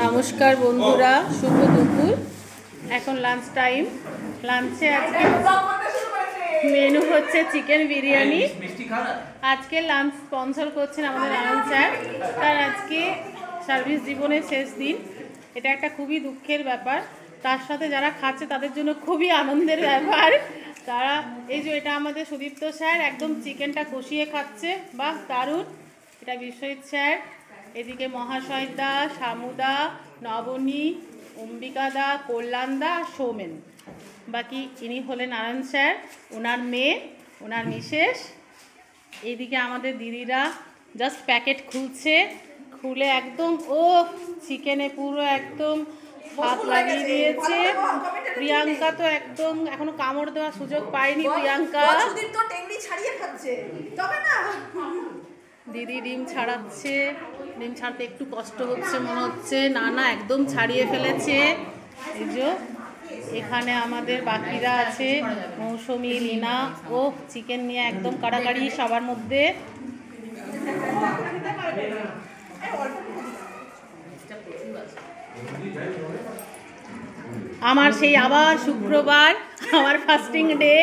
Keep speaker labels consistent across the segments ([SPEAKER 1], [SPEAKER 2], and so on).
[SPEAKER 1] নমস্কার বন্ধুরা, শুভ দুপুর। এখন লাঞ্চ টাইম। লাঞ্চে আজকে মেনু হচ্ছে চিকেন বিরিয়ানি। আজকে লাঞ্চ স্পন্সর করছেন আমাদের আনন্দ স্যার। তার আজকে সার্ভিস জীবনের শেষ দিন। এটা একটা খুবই দুঃখের ব্যাপার, তার সাথে যারা খাচ্ছে তাদের জন্য খুবই আনন্দের ব্যাপার। তারা এই যে এটা আমাদের সুদীপ্ত স্যার একদম চিকেনটা কষিয়ে খাচ্ছে, বাহ দারুণ। এটা বিশ্বজিৎ স্যার, এদিকে মহাশয়দা, শামুদা, নবনী, অম্বিকাদা, কল্যাণদা, সৌমেন। বাকি ইনি হলেন নারায়ণ স্যার, ওনার মেয়ে, ওনার মিসেস। এইদিকে আমাদের দিদিরা জাস্ট প্যাকেট খুলছে, খুলে একদম ও চিকেনে পুরো একদম হাত লাগিয়ে দিয়েছে। প্রিয়াঙ্কা তো একদম এখনো কামড় দেওয়ার সুযোগ পায়নি। প্রিয়াঙ্কা দিদি ডিম ছাড়াচ্ছে, ডিম ছাড়তে একটু কষ্ট হচ্ছে মনে হচ্ছে। না না, একদম ছাড়িয়ে ফেলেছে। এই যে এখানে আমাদের বাকিরা আছে, মৌসুমি, লীনা। ও চিকেন নিয়ে একদম কাড়াকাড়ি সবার মধ্যে। আমার সেই আবার শুক্রবার, আমার ফাস্টিং ডে।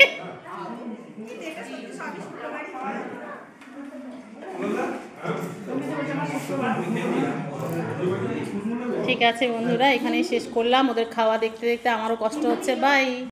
[SPEAKER 1] ঠিক আছে বন্ধুরা, এখানেই শেষ করলাম। ওদের খাওয়া দেখতে দেখতে আমারও কষ্ট হচ্ছে। বাই।